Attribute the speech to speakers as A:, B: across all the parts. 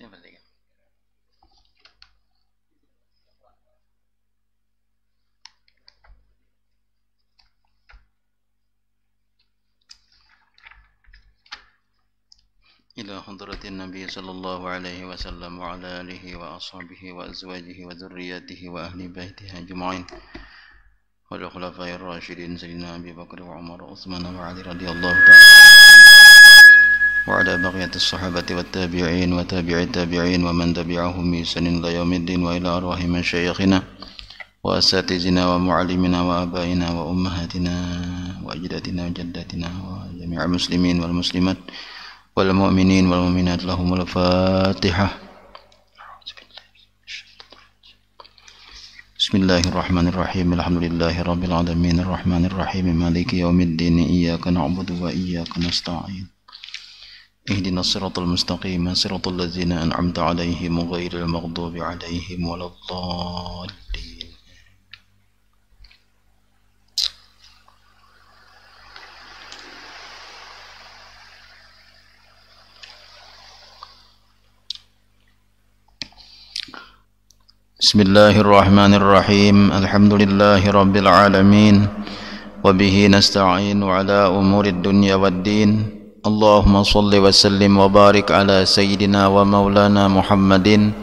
A: Siapa tiga? إلى حضرة النبي صلى الله عليه وسلم وعلى آله وأصحابه وأزواجه وذرياته وأهل بيته أجمعين والخلفاء الراشدين سيدنا أبي بكر وعمر وعثمان وعلي رضي الله تعالى وعلى بقية الصحابة والتابعين وتابع التابعين ومن تبعهم بإحسان إلى يوم الدين وإلى أرواح مشايخنا وأساتذتنا ومعلمنا وآبائنا وأمهاتنا وأجدادنا وجداتنا وجميع المسلمين والمسلمات والمؤمنين والمؤمنات لهم الفاتحة. بسم الله الرحمن الرحيم الحمد لله رب العالمين الرحمن الرحيم مالك يوم الدين إياك نعبد وإياك نستعين اهدنا الصراط المستقيم صراط الذين أنعمت عليهم غير المغضوب عليهم ولا الضالين. بسم الله الرحمن الرحيم الحمد لله رب العالمين وبه نستعين على أمور الدنيا والدين اللهم صل وسلم وبارك على سيدنا ومولانا محمد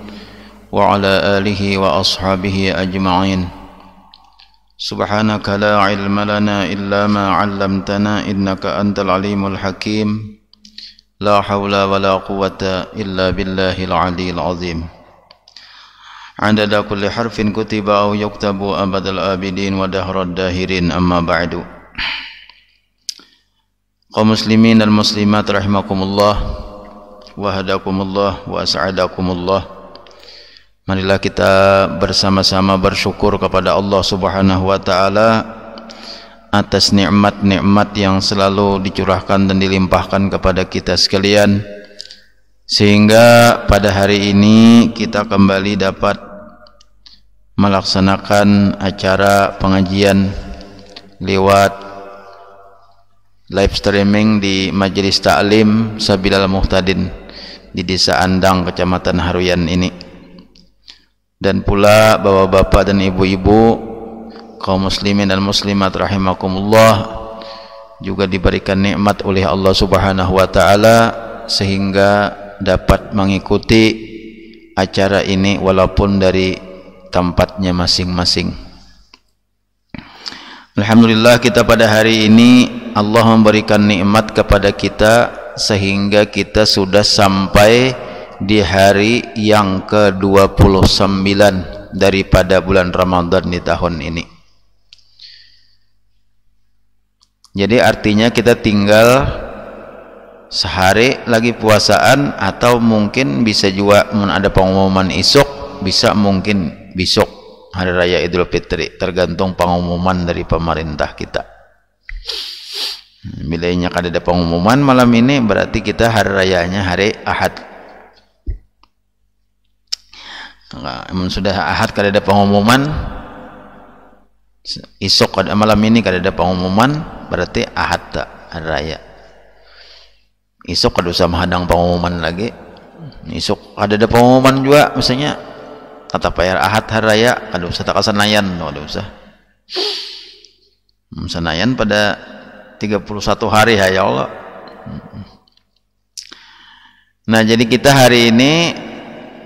A: وعلى آله وأصحابه أجمعين سبحانك لا علم لنا إلا ما علمتنا إنك أنت العليم الحكيم لا حول ولا قوة إلا بالله العلي العظيم عدد كل حرف كتب أو يكتب أبد الآبدين ودهر الداهرين أما بعد. Kaum muslimin dan muslimat rahimakumullah wa hadakumullah wa as'adakumullah. Marilah kita bersama-sama bersyukur kepada Allah Subhanahu wa taala atas nikmat-nikmat yang selalu dicurahkan dan dilimpahkan kepada kita sekalian, sehingga pada hari ini kita kembali dapat melaksanakan acara pengajian lewat live streaming di Majelis Ta'lim Sabilal Muhtadin di Desa Andang, Kecamatan Haruyan ini. Dan pula bapak-bapak dan ibu-ibu, kaum muslimin dan muslimat rahimakumullah, juga diberikan nikmat oleh Allah Subhanahu wa taala sehingga dapat mengikuti acara ini walaupun dari tempatnya masing-masing. Alhamdulillah, kita pada hari ini Allah memberikan nikmat kepada kita sehingga kita sudah sampai di hari yang ke-29 daripada bulan Ramadan di tahun ini. Jadi artinya kita tinggal sehari lagi puasaan, atau mungkin bisa juga ada pengumuman esok, bisa mungkin besok hari raya Idul Fitri, tergantung pengumuman dari pemerintah kita. Bilanya kada ada pengumuman malam ini, berarti kita hari rayanya hari Ahad. Sudah Ahad kada ada pengumuman, esok ada, malam ini kada ada pengumuman, berarti Ahad tak hari raya. Esok kada usah menghadang pengumuman lagi. Esok ada pengumuman juga, misalnya kata payar Ahad hari raya, kada usah tak Senayan, kada usah. Senayan pada 31 hari ya Allah. Nah, jadi kita hari ini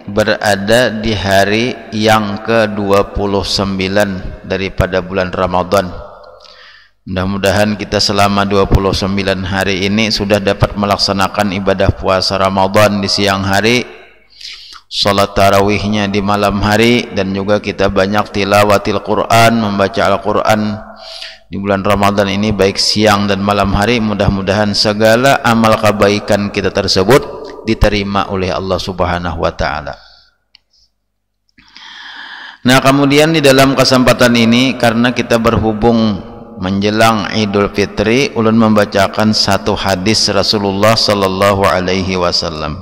A: berada di hari yang ke-29 daripada bulan Ramadan. Mudah-mudahan kita selama 29 hari ini sudah dapat melaksanakan ibadah puasa Ramadan di siang hari, salat tarawihnya di malam hari, dan juga kita banyak tilawatil Quran, membaca Al-Quran di bulan Ramadan ini baik siang dan malam hari. Mudah-mudahan segala amal kebaikan kita tersebut diterima oleh Allah Subhanahu wa taala. Nah, kemudian di dalam kesempatan ini, karena kita berhubung menjelang Idul Fitri, ulun membacakan satu hadis Rasulullah sallallahu alaihi wasallam.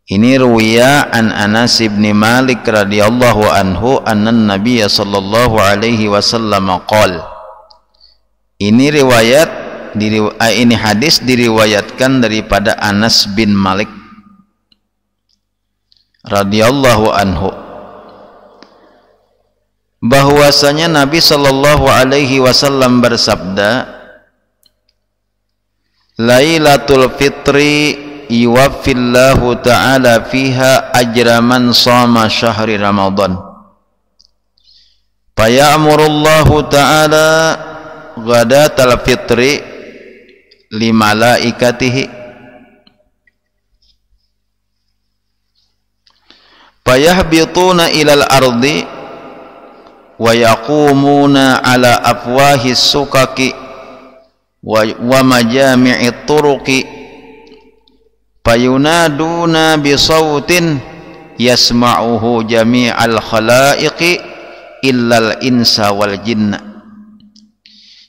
A: Ini ruwiya an Anas bin Malik radhiyallahu anhu anna Nabiy sallallahu alaihi wasallam qala. Ini hadis diriwayatkan daripada Anas bin Malik radhiyallahu anhu bahwasanya Nabi sallallahu alaihi wasallam bersabda, Lailatul Fitri yuwaffillahu ta'ala fiha ajra man shama syahri Ramadan. Faya'murullahu ta'ala ghadatal fitri li malaikatihi fayahbituna ilal ardi wa yaqumuna ala afwahis sukaki wa majami'it turuqi fayunaduna bisautin yasma'uhu jami'al khalaiqi illal insa wal jinna,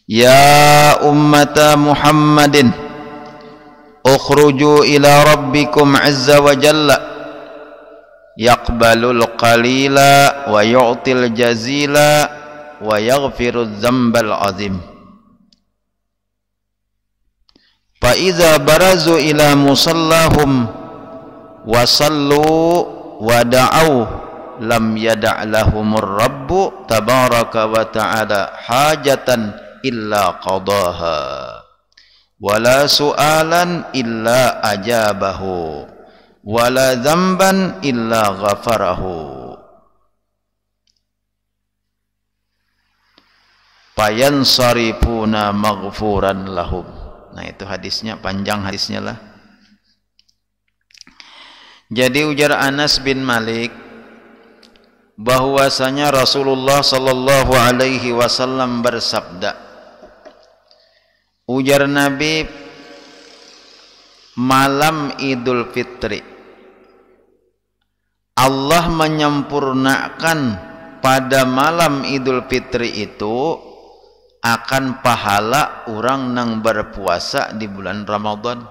A: ya ummata Muhammadin ukhruju ila rabbikum azza wa jalla yaqbalul qalila wa yu'til jazila wa yaghfirudz dzambal azim. Fa iza barazu ila musallahum wa sallu wa da'u lam yada' lahumur rabbu tabaraka wa ta'ala hajatan illa qadaha wala su'alan illa ajabahu wala dzamban illa ghafarahu fayansarifuna maghfuran lahum. Nah, itu hadisnya, panjang hadisnya lah. Jadi ujar Anas bin Malik bahwasanya Rasulullah sallallahu alaihi wasallam bersabda, ujar Nabi, malam Idul Fitri Allah menyempurnakan pada malam Idul Fitri itu akan pahala orang nang berpuasa di bulan Ramadan.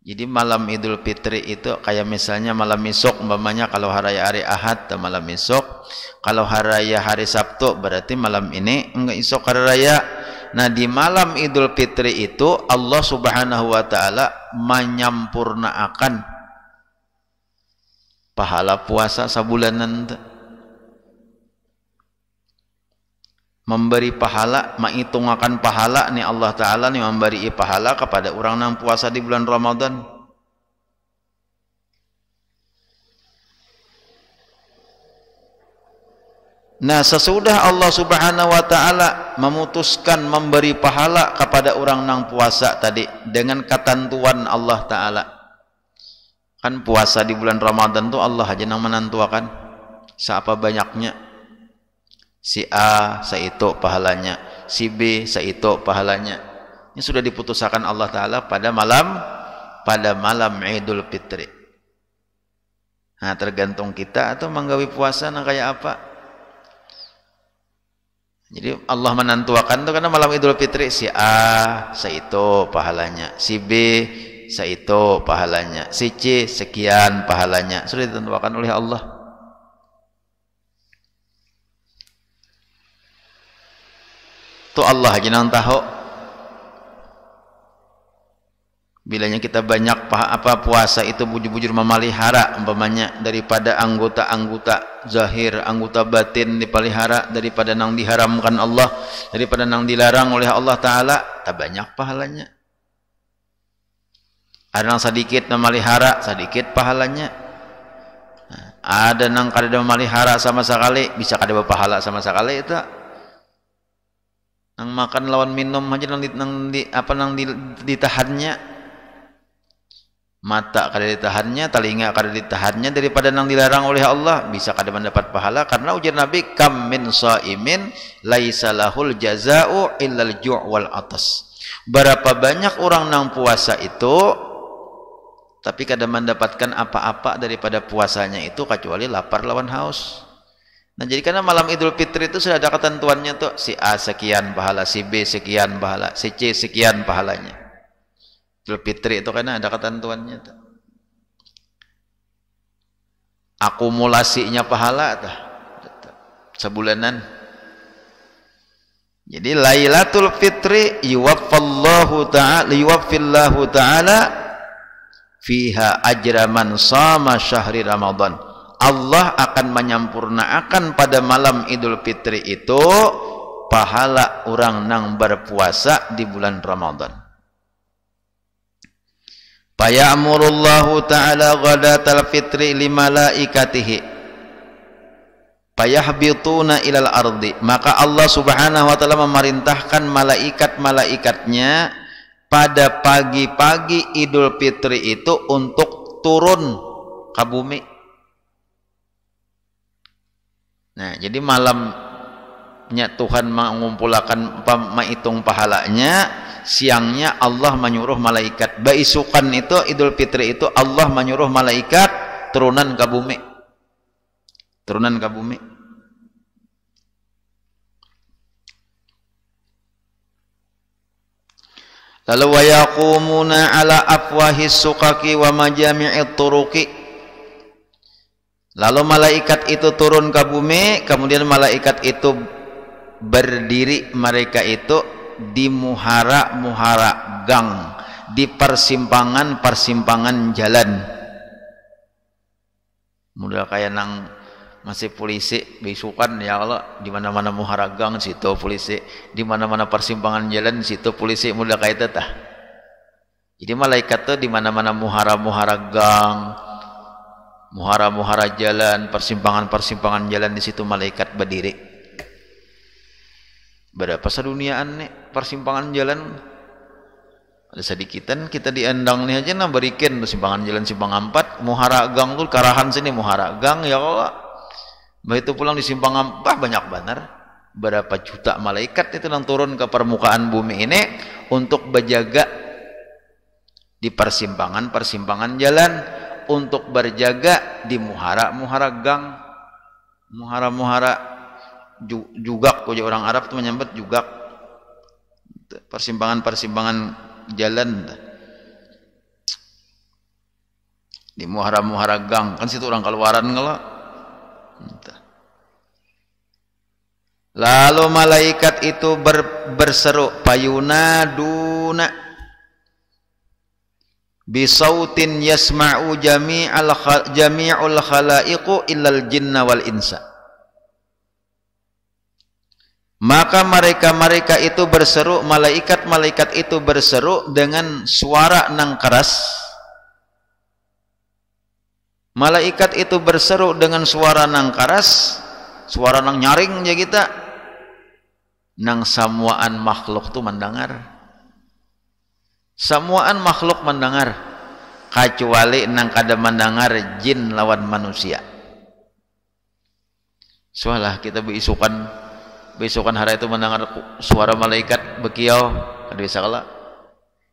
A: Jadi malam Idul Fitri itu kayak misalnya malam isok, umpamanya kalau hari Ahad malam isok, kalau hari Sabtu berarti malam ini enggak isok hari raya. Nah, di malam Idul Fitri itu Allah Subhanahu wa taala menyempurnakan pahala puasa sabulanan, memberi pahala, menghitungkan pahala nih Allah taala nih, memberi pahala kepada orang yang puasa di bulan Ramadan. Nah, sesudah Allah Subhanahu wa taala memutuskan memberi pahala kepada orang yang puasa tadi dengan ketentuan Allah taala. Kan puasa di bulan Ramadan tuh Allah aja yang menentukan seapa banyaknya. Si A saitu pahalanya, si B saitu pahalanya. Ini sudah diputuskan Allah taala pada malam Idul Fitri. Nah, tergantung kita atau menggawi puasa nang kayak apa. Jadi Allah menentukan itu karena malam Idul Fitri si A saitu pahalanya, si B saitu pahalanya, si C sekian pahalanya. Sudah ditentukan oleh Allah. Itu Allah aja yang tahu. Bilanya kita banyak puasa itu bujur-bujur memelihara umpamanya daripada anggota-anggota zahir, anggota batin dipelihara daripada nang diharamkan Allah, daripada nang dilarang oleh Allah taala, tak banyak pahalanya. Ada nang sedikit memelihara, sedikit pahalanya. Ada nang kada memelihara sama sekali, bisa kada berpahala sama sekali itu. Nang makan lawan minum aja nang ditahannya, mata kada ditahannya, telinga kada ditahannya, daripada nang dilarang oleh Allah bisa kada mendapat pahala. Karena ujar Nabi, kam min shaimin laisa lahul jazaa'u illal ju' wal atas. Berapa banyak orang nang puasa itu tapi kada mendapatkan apa-apa daripada puasanya itu kecuali lapar lawan haus. Nah, jadi karena malam Idul Fitri itu sudah ada ketentuannya tuh, si A sekian pahala, si B sekian pahala, si C sekian pahalanya. Idul Fitri itu karena ada ketentuannya tuh. Akumulasinya pahala tuh sebulanan. Jadi Lailatul Fitri yuwaffillahu ta'ala fiha ajra man shama syahri Ramadan. Allah akan menyampurnaakan pada malam Idul Fitri itu pahala orang nang berpuasa di bulan Ramadan. Fayamurullahu ta'ala ghadatal fitri limalaikatihi fayahbituna ilal ardi, maka Allah subhanahu wa ta'ala memerintahkan malaikat-malaikatnya pada pagi-pagi Idul Fitri itu untuk turun ke bumi. Nah, jadi malamnya Tuhan mengumpulkan menghitung pahalanya, siangnya Allah menyuruh malaikat. Baisukan itu Idul Fitri itu Allah menyuruh malaikat turunan ke bumi. Turunan ke bumi. Lalu wa yaqumuna ala afwahis suqaqi wa majami'it turuqi. Lalu malaikat itu turun ke bumi, kemudian malaikat itu berdiri, mereka itu di muhara-muhara gang, di persimpangan-persimpangan jalan. Mudah kayak nang masih polisi besukan, ya Allah, di mana-mana muhara gang situ polisi, di mana-mana persimpangan jalan situ polisi, mudah kayak itu tah. Jadi malaikat tuh di mana-mana muhara-muhara gang, muhara-muhara jalan, persimpangan-persimpangan jalan, di situ malaikat berdiri. Berapa seduniaan nih persimpangan jalan? Ada sedikitan kita diendang nih aja, nah berikan persimpangan jalan simpang 4, muhara gang tuh karahan sini muhara gang, ya Allah. Begitu pulang di simpang 4 banyak benar. Berapa juta malaikat itu yang turun ke permukaan bumi ini untuk berjaga di persimpangan-persimpangan jalan, untuk berjaga di muhara-muhara gang, muhara-muhara juga, kalau orang Arab itu menyebut juga persimpangan-persimpangan jalan, di muhara-muhara gang kan situ orang keluaran ngelak. Lalu malaikat itu berseru, payunaduna bisautin yasma'u jami'ul khalaiqu illal jinna wal insa. Maka mereka itu berseru, malaikat-malaikat itu berseru dengan suara nang keras. Malaikat itu berseru dengan suara nang keras, suara nang nyaring aja kita. Nang samuaan makhluk tu mendengar. Samuaan makhluk mendengar, kecuali nang kada mendengar jin lawan manusia. Soalah kita besokan hari itu mendengar suara malaikat bekiau, kada bisa kalah.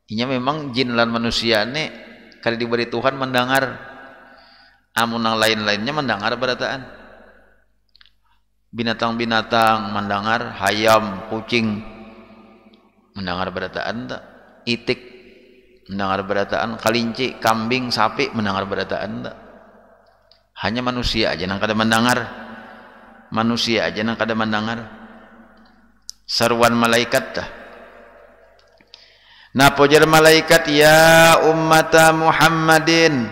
A: Inya memang jin lawan manusia ini kada diberi Tuhan mendengar. Amun yang lain-lainnya mendengar berataan. Binatang-binatang mendengar, hayam, kucing mendengar berataan tak? Itik mendengar berataan, kelinci, kambing, sapi mendengar berataan tak? Hanya manusia aja yang kada mendengar. Manusia aja yang kada mendengar. Seruan malaikat dah. Nah, pujar malaikat, ya ummata Muhammadin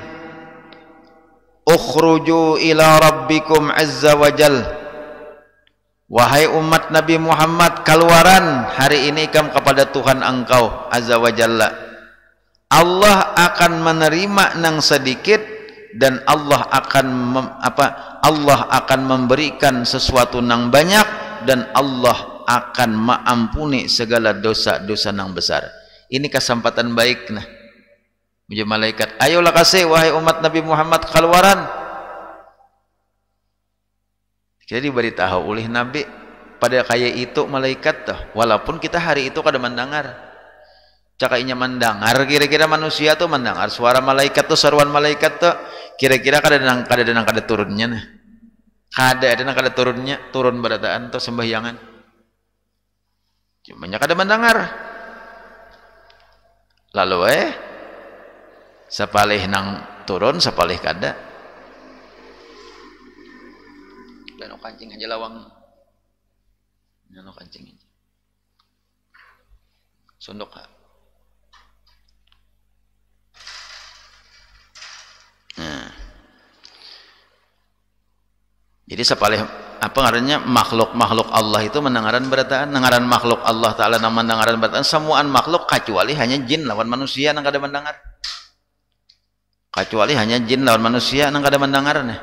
A: ukhruju ila rabbikum azza wa jal. Wahai umat Nabi Muhammad, keluaran hari ini kamu kepada Tuhan engkau azza wa jalla. Allah akan menerima nang sedikit dan Allah akan memberikan sesuatu nang banyak, dan Allah akan mengampuni segala dosa-dosa nang besar. Ini kesempatan baik nah. Puja malaikat, ayolah kasih wahai umat Nabi Muhammad keluaran. Jadi beritahu oleh Nabi pada kayak itu malaikat tuh, walaupun kita hari itu kada mendengar. Cakainya mendengar, kira-kira manusia tuh mendengar suara malaikat tuh, seruan malaikat tuh, kira-kira kada turunnya nah. Kada turunnya, turun berataan tuh sembahyangan. Cuma kada mendengar. Lalu sapalih nang turun, sapalih kada. Lano kancing aja lawang. Lano kancing aja. Sundok ha. Nah. Jadi sepalih apa ngarannya makhluk Allah itu mendengaran berataan, dengaran makhluk Allah Ta'ala nama mendengaran berataan, semuaan makhluk kecuali hanya jin lawan manusia yang kada mendengar. Kecuali hanya jin lawan manusia yang kada mendengar nih.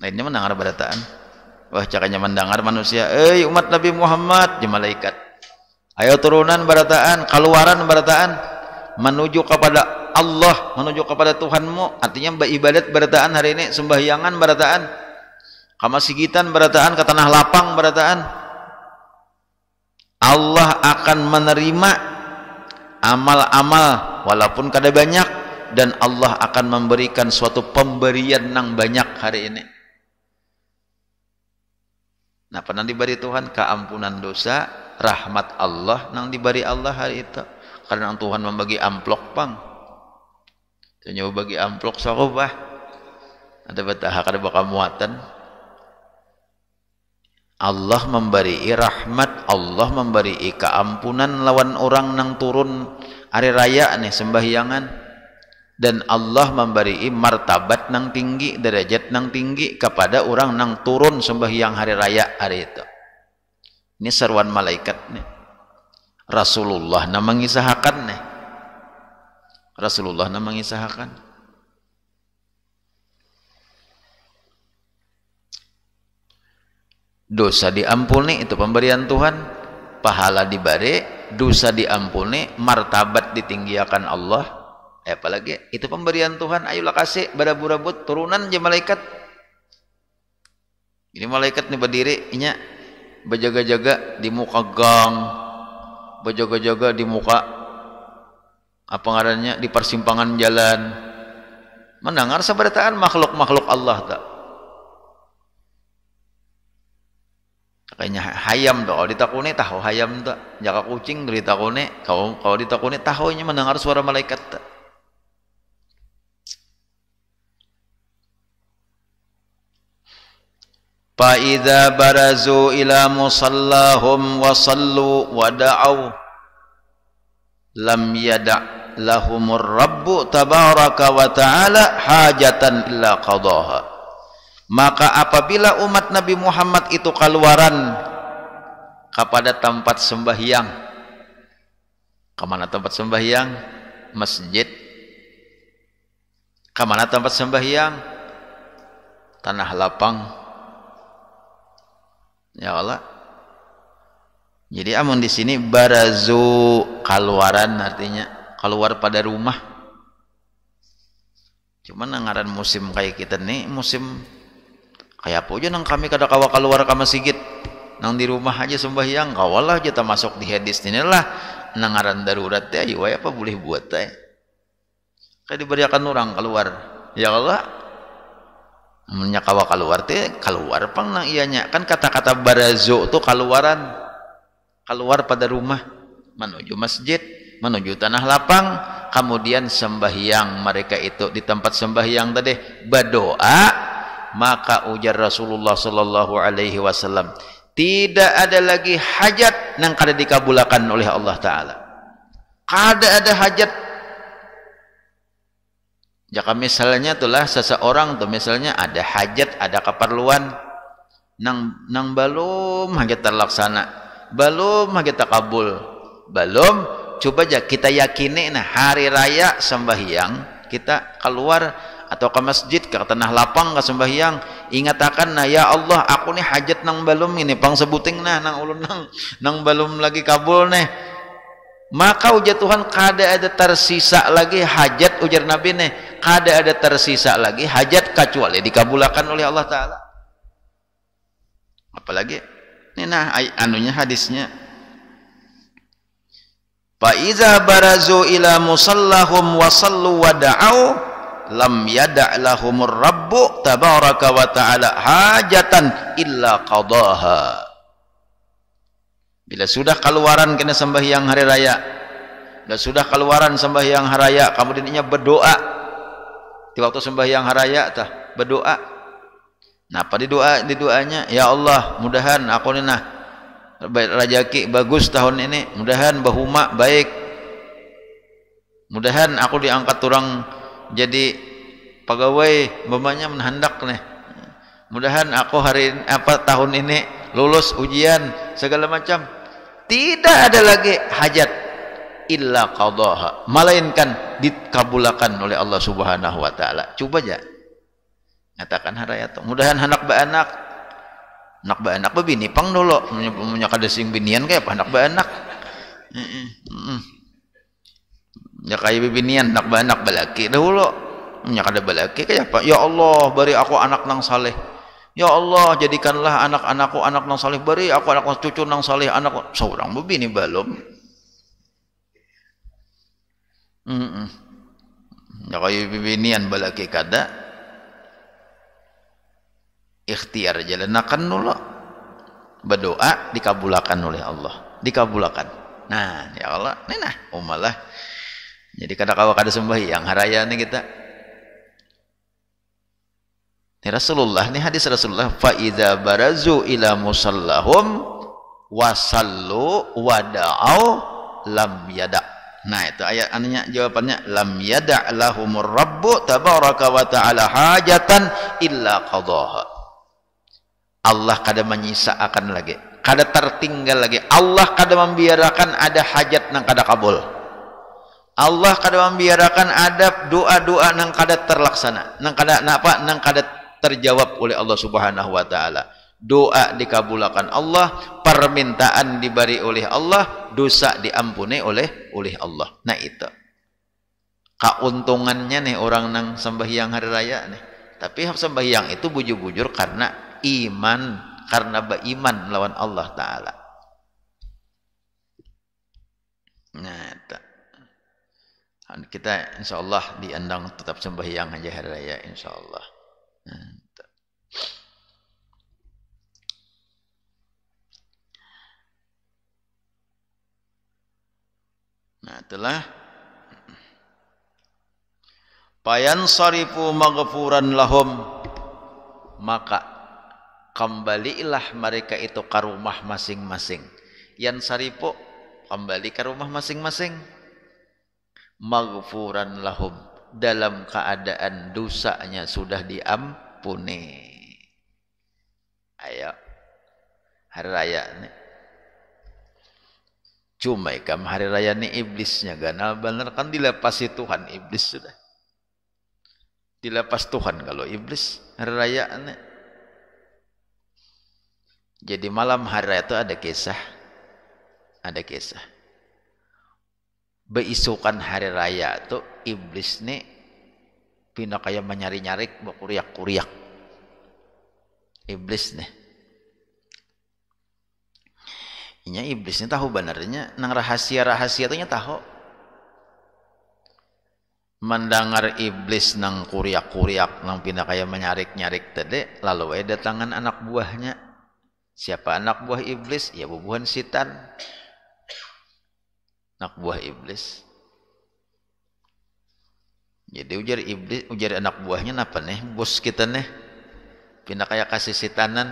A: Lainnya mendengar berataan. Wah, caranya mendengar manusia, umat Nabi Muhammad, di malaikat. Ayo turunan berataan, keluaran berataan, menuju kepada Allah, menuju kepada Tuhanmu. Artinya beribadat berataan hari ini, sembahyangan berataan, kamasigitan berataan, ke tanah lapang berataan. Allah akan menerima amal-amal walaupun kada banyak, dan Allah akan memberikan suatu pemberian yang banyak hari ini. Nah, pernah diberi Tuhan keampunan dosa, rahmat Allah nang diberi Allah hari itu. Karena Tuhan membagi amplok pang. Tanya bagi amplok sakobah. Ada betah kada bakal muatan. Allah memberi rahmat, Allah memberi keampunan lawan orang nang turun hari raya nih sembahyangan. Dan Allah memberi martabat nang tinggi, derajat nang tinggi kepada orang nang turun sembahyang hari raya hari itu. Ini seruan malaikat nih. Rasulullah nama mengisahkan nih. Rasulullah nama mengisahkan. Dosa diampuni itu pemberian Tuhan, pahala diberi, dosa diampuni, martabat ditinggiakan Allah. Apalagi itu pemberian Tuhan, ayolah kasih barabu-rabut turunan je malaikat. Ini malaikat nih berdiri nya berjaga-jaga di muka gang, berjaga-jaga di muka apa ngarannya di persimpangan jalan, mendengar sabarataan makhluk-makhluk Allah tak. Kayaknya hayam tuh, kalau ditakuni tahu hayam tuh, jaka kucing ditakuni, kalau ditakuni tahu nya mendengar suara malaikat tak. فَإِذَا بَرَزُوا إِلَى مُصَلَّاهُمْ وَصَلُّوا وَدَعَوْا لَمْ يَدَعْ لَهُمُ الرَّبُّ تَبَارَكَ وَتَعَالَى حَاجَةً إِلَّا قَضَاهَا. Maka apabila umat Nabi Muhammad itu keluaran kepada tempat sembahyang, kemana tempat sembahyang? Masjid. Kemana tempat sembahyang? Tanah lapang. Ya Allah. Jadi amun di sini barazu keluaran artinya keluar pada rumah. Cuman ngaran musim kayak kita nih musim kayak apa aja nang kami kada kawa keluar ke masjid, nang di rumah aja sembahyang kawalah aja tak masuk di hadis ini lah nang ngaran darurat teh ayo apa boleh buat teh. Kayak diberikan orang keluar. Ya Allah. Amunnya kawa keluar teh keluar pang nang ianya kan kata-kata barazo itu keluaran, keluar pada rumah menuju masjid, menuju tanah lapang, kemudian sembahyang mereka itu di tempat sembahyang tadi berdoa. Maka ujar Rasulullah sallallahu alaihi wasallam, tidak ada lagi hajat nang kada dikabulakan oleh Allah Ta'ala. Kada ada hajat. Jika misalnya itulah seseorang tuh misalnya ada hajat, ada keperluan nang belum hajat terlaksana, belum hajat terkabul, belum, coba aja kita yakini nah hari raya sembahyang kita keluar atau ke masjid ke tanah lapang ke sembahyang, ingatakan nah ya Allah aku nih hajat nang belum ini pang sebuting nah nang ulun nang belum lagi kabul nih. Maka ujar Tuhan kada ada tersisa lagi hajat, ujar Nabi nih kada ada tersisa lagi hajat kecuali dikabulkan oleh Allah Ta'ala. Apalagi ini nah anunya hadisnya, fa iza barazu ila musallahum wa sallu wa da'au lam yada' lahumur rabbu tabaraka wa ta'ala hajatan illa qadaha. Bila sudah keluaran kena sembahyang hari raya, bila sudah keluaran sembahyang hari raya, kemudian berdoa di waktu sembahyang hari raya tah berdoa. Nah, apa di doanya? Ya Allah, mudahan aku ini nah rezeki bagus tahun ini, mudahan bahuma baik, mudahan aku diangkat orang jadi
B: pegawai mamanya hendak nih, mudahan aku tahun ini lulus ujian segala macam. Tidak ada lagi hajat illa qadaha, melainkan dikabulkan oleh Allah Subhanahu wa taala. Coba aja nyatakan haraya tuh mudahan anak bebini pang dulu punya kada sing binian kayak apa anak baanak ya kayak bebinian anak baanak balaki dahulu punya kada balaki kayak apa, ya Allah beri aku anak nang saleh, ya Allah jadikanlah anak-anakku anak nang saleh, beri aku anak cucu nang saleh, anak seorang bebini belum ya kayak bebinian balaki kada ikhtiar jalanakan dulu, berdoa dikabulkan oleh Allah, dikabulkan. Nah ya Allah ini nah umalah jadi kada sembahyang haraya nih kita ini Rasulullah, ini hadis Rasulullah, fa idza barazu ila musallahum wasallu wada'au lam yada'. Nah itu ayat anunya jawabannya, lam yada' lahumur rabbu tabaraka wa ta'ala hajatan illa qadaha. Allah kada menyisakan lagi, kada tertinggal lagi, Allah kada membiarkan ada hajat nang kada kabul, Allah kada membiarkan ada doa-doa nang kada terlaksana, nang kada terjawab oleh Allah Subhanahu wa taala. Doa dikabulkan Allah, permintaan diberi oleh Allah, dosa diampuni oleh Allah. Nah itu keuntungannya nih orang nang sembahyang hari raya nih. Tapi sembahyang itu bujur-bujur karena iman, karena beriman melawan Allah taala. Nah kita insyaallah diandang tetap sembahyang aja hari raya insyaallah. Nah itulah payan sarifu maghfuran lahum, maka kembalilah mereka itu ke rumah masing-masing. Yan sarifu kembali ke rumah masing-masing, maghfuran lahum, dalam keadaan dosanya sudah diampuni. Ayo hari raya nih, cuma ikam hari raya nih iblisnya ganal bener kan, dilepasi Tuhan iblis sudah dilepas Tuhan kalau iblis hari raya nih. Jadi malam hari raya itu ada kisah beisukan hari raya tuh iblis nih pindah kayak menyari-nyarik berkuriak-kuriak iblis nih. Inya iblis ini tahu benernya nang rahasia-rahasia itu tahu. Mendengar iblis nang kuriak-kuriak nang pindah kayak menyarik-nyarik tadi, lalu datangan anak buahnya. Siapa anak buah iblis? Ya bubuhan setan. Anak buah iblis. Jadi ujar anak buahnya apa nih? Bos kita nih pindah kayak kasih setanan.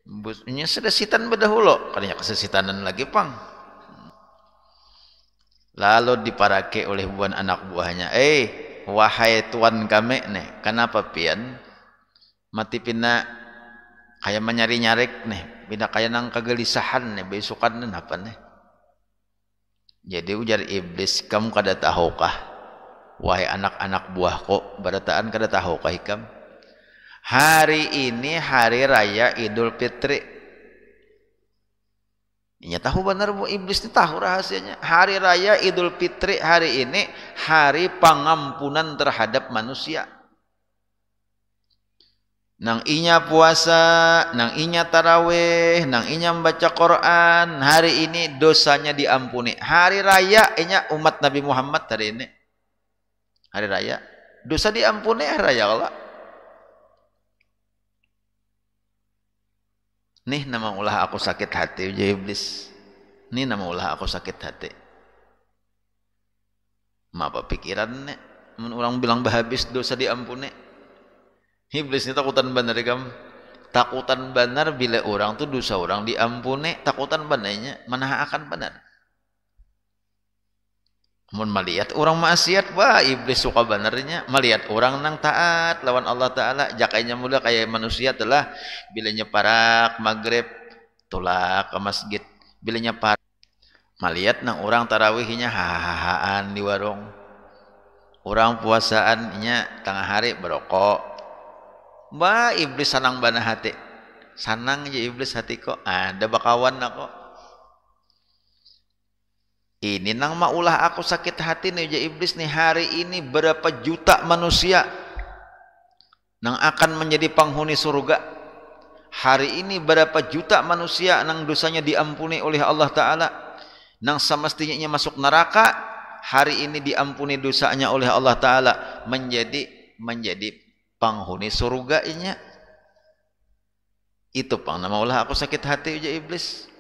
B: Bosnya sudah setan berdahulu, katanya kasih setanan lagi pang. Lalu diparake oleh buan anak buahnya, wahai tuan kami nih, kenapa pian mati pindah kayak menyari-nyarik nih, pindah kayak nang kegelisahan nih, besokan nih apa nih? Jadi ujar iblis, kamu kada tahukah wahai anak-anak buahku, barataan kada tahukah ikam? Hari ini hari raya Idul Fitri. Ini tahu benar bu, iblis ini tahu rahasianya. Hari raya Idul Fitri hari ini hari pengampunan terhadap manusia. Nang inya puasa, nang inya tarawih, nang inya membaca Quran, hari ini dosanya diampuni. Hari raya inya umat Nabi Muhammad hari ini. Hari raya dosa diampuni hari raya Allah. Nih nama ulah aku sakit hati ujar iblis. Nih nama ulah aku sakit hati. Apa pikiran nih? Orang bilang habis dosa diampuni. Iblis ini takutan benar kamu. Takutan benar bila orang tuh dosa orang diampuni. Takutan benarnya mana akan benar. Mun malihat orang maksiat, wah iblis suka benernya. Melihat orang nang taat lawan Allah Ta'ala, jakainya muda kayak manusia telah bilanya parak maghrib tulak ke masjid, bilanya parak melihat nang orang tarawihnya hahahaan di warung, orang puasaannya tengah hari berokok. Wah iblis sanang bana hati, sanang aja iblis hati kok ada bakawan kok. Ini nang maulah aku sakit hati nih ya iblis nih, hari ini berapa juta manusia nang akan menjadi penghuni surga. Hari ini berapa juta manusia nang dosanya diampuni oleh Allah Ta'ala, nang semestinya masuk neraka, hari ini diampuni dosanya oleh Allah Ta'ala, menjadi penghuni surganya. Itu pang nama ulah aku sakit hati ya iblis.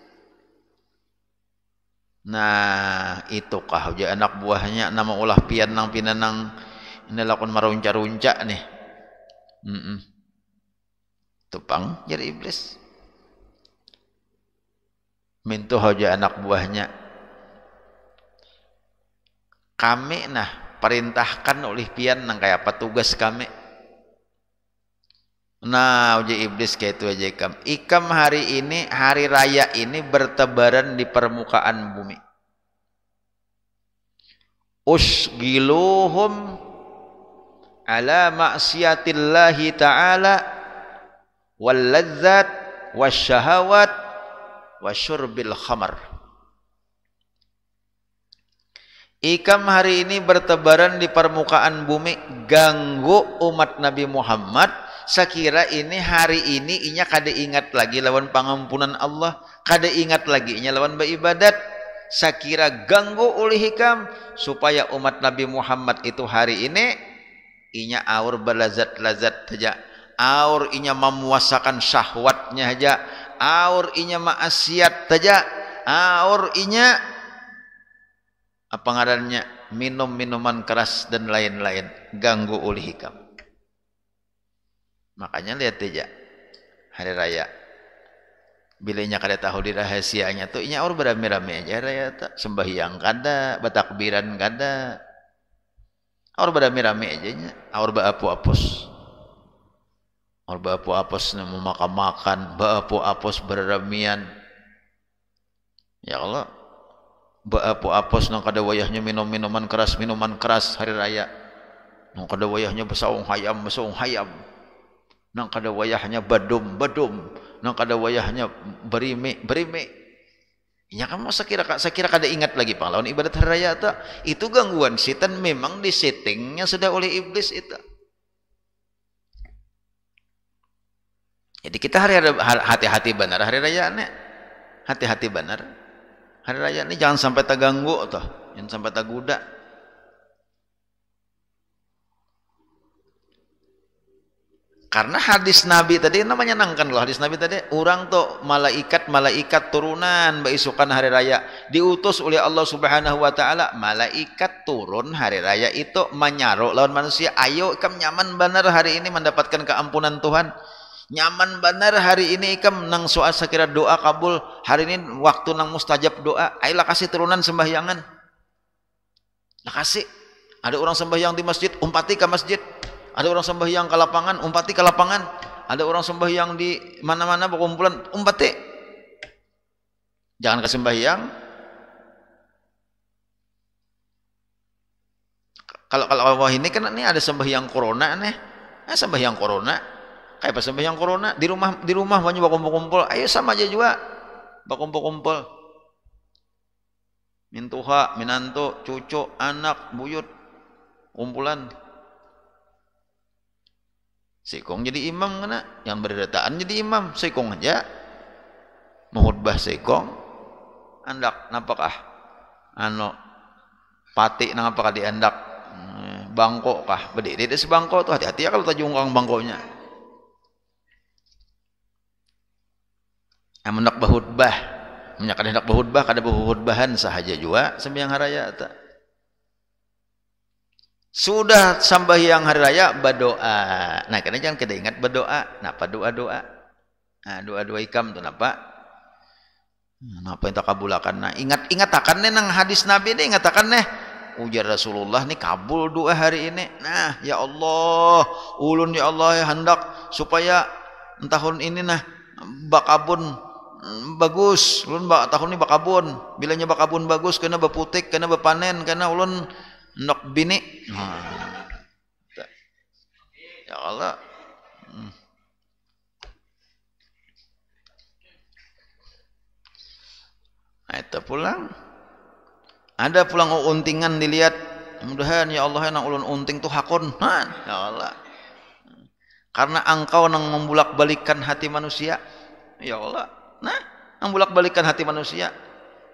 B: Nah itukah aja anak buahnya nama ulah pian nang pinanang ini lakon marunca-runca nih. Tupang jadi iblis. Mintu aja anak buahnya. Kami nah perintahkan oleh pian nang kayak petugas kami. Nah uji iblis kayak itu aja ikam hari ini, hari raya ini bertebaran di permukaan bumi. Usgiluhum ala maksiatillahi ta'ala wal ladzat wasyahawat wasyurbil khamar. Ikam hari ini bertebaran di permukaan bumi, ganggu umat Nabi Muhammad. Sakira ini hari ini inya kada ingat lagi lawan pangampunan Allah, kada ingat lagi inya lawan beribadat. Sakira ganggu oleh hikam supaya umat Nabi Muhammad itu hari ini inya aur berlazat-lazat saja, aur inya memuasakan syahwatnya saja, aur inya maksiat saja, aur inya apa ngarannya minum minuman keras dan lain-lain, ganggu oleh hikam. Makanya lihat aja hari raya, bilanya kada tahu di rahasianya tuh inya orang berame-rame aja raya tak sembahyang kada, batakbiran kada, orang berame-rame aja nya, orang baapu-apus, orang baapu-apus mau makan-makan, baapu-apus berramian. Ya Allah, baapu-apus nang kada wayahnya minum minuman keras hari raya, nang kada wayahnya besaung hayam. Nang kada wayahnya badum, nang kada wayahnya berime. Nya kamu sakira kada ingat lagi pahlawan ibadat hari raya ta. Itu gangguan setan, memang disettingnya sudah oleh iblis itu. Jadi kita hati-hati benar hari raya nih. Hati-hati benar. Hari raya ini jangan sampai terganggu toh, jangan sampai tergoda. Karena hadis Nabi tadi namanya nangkan loh, hadis Nabi tadi orang tuh malaikat turunan beisukan hari raya diutus oleh Allah Subhanahu wa taala, malaikat turun hari raya itu menyaru lawan manusia, ayo ikam nyaman benar hari ini mendapatkan keampunan Tuhan, nyaman benar hari ini ikam nang soal sekira doa kabul, hari ini waktu nang mustajab doa, ayolah kasih turunan sembahyangan, lah kasih. Ada orang sembahyang di masjid, umpati ke masjid. Ada orang sembahyang ke lapangan, umpati ke lapangan. Ada orang sembahyang di mana-mana perkumpulan, umpati. Jangan ke sembahyang. Kalau wah ini kan ini ada sembahyang corona nih. Sembahyang corona. Kayak apa sembahyang corona? Di rumah banyak berkumpul-kumpul. Ayo sama aja juga berkumpul-kumpul. Mintuha, minantu, cucu, anak, buyut, kumpulan. Sekong jadi imam kena, yang berdataan jadi imam, sekong aja menghutbah sekong, andak napakah, pati nang apakah diandak, bangko kah, berdiri di sebangko tuh, hati-hati ya kalau tajungkang bangkonya. Mendak bahutbah, menyakan hendak bahutbah, kada bahutbahan sahaja juga sembahyang haraya tak. Sudah sembahyang hari raya berdoa. Nah, karena jangan kita ingat berdoa. Napa doa-doa? Nah, doa-doa ikam tu napa? Napa yang tak kabulakan? Nah, ingat akan nang hadis Nabi ni ingat akan ujar Rasulullah nih kabul doa hari ini. Nah, ya Allah, ulun ya Allah ya hendak supaya tahun ini nah bakabun bagus. Ulun tahun ini bakabun. Bilanya bakabun bagus kena baputik, kena bapanen, kena ulun hendak bini. Ya Allah. Nah, itu pulang. Ada pulang untingan dilihat. Mudahan ya Allah yang ulun unting tuh hakun. Nah, ya Allah. Karena engkau nang membulak-balikan hati manusia. Ya Allah. Nah, membulak-balikan hati manusia.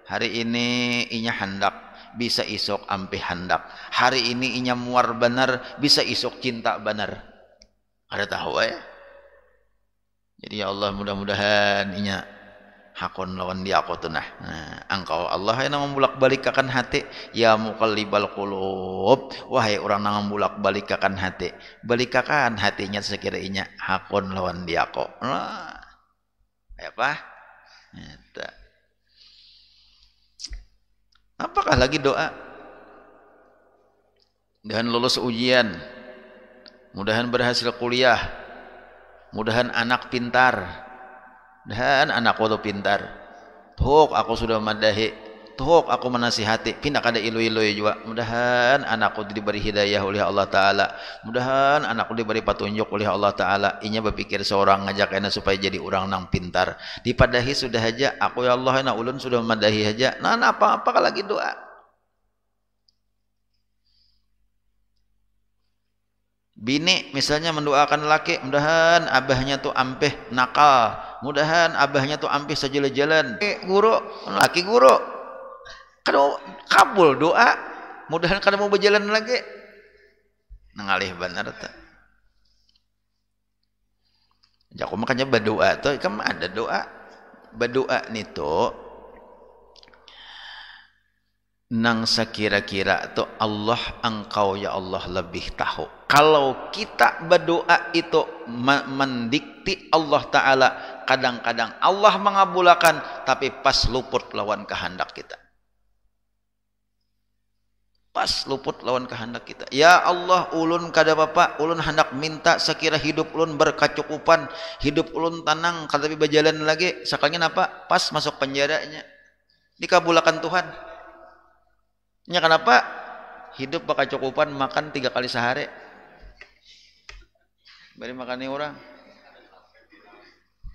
B: Hari ini inya hendak, bisa isok ampe hendak. Hari ini inya muar benar, bisa isok cinta benar. Ada tahu ya? Jadi ya Allah mudah-mudahan inya hakon lawan dia aku tuh nah. Engkau Allah yang membulak-balikakan hati, ya muqallibal qulub, wahai orang yang membulak-balikakan hati, balikakan hatinya sekiranya hakon lawan dia aku. Nah, apa? Eta. Apakah lagi doa? Mudahan lulus ujian, mudahan berhasil kuliah, mudahan anak pintar. Dan anakku tuh pintar. Tuk aku sudah madahi, tuk aku menasihati, pindah kada ilu-ilu juga. Mudahan anakku diberi hidayah oleh Allah Ta'ala. Mudahan anakku diberi petunjuk oleh Allah Ta'ala. Inya berpikir seorang ngajak enak supaya jadi orang nang pintar. Dipadahi sudah aja, aku ya Allah enak ulun sudah madahi aja. Nah apa-apa lagi doa. Bini misalnya mendoakan laki, mudahan abahnya tuh ampeh nakal, mudahan abahnya tuh ampeh sejalan-jalan. Guru, laki guru, kalau kabul doa, mudahan kada mau berjalan lagi. Nangalih benar tak? Jaku makanya berdoa tuh, kan ada doa, berdoa nih tuh. Nang sekira-kira tuh Allah engkau ya Allah lebih tahu. Kalau kita berdoa itu mendikti Allah Ta'ala, kadang-kadang Allah mengabulkan, tapi pas luput lawan kehendak kita. Pas luput lawan kehendak kita. Ya Allah, ulun kada apa, ulun hendak minta sekira hidup ulun berkecukupan, hidup ulun tenang, kada berjalan lagi. Sekalinya apa? Pas masuk penjaranya. Dikabulkan Tuhan. Nya kenapa? Hidup bakal cukupan makan 3 kali sehari. Bari makannya orang.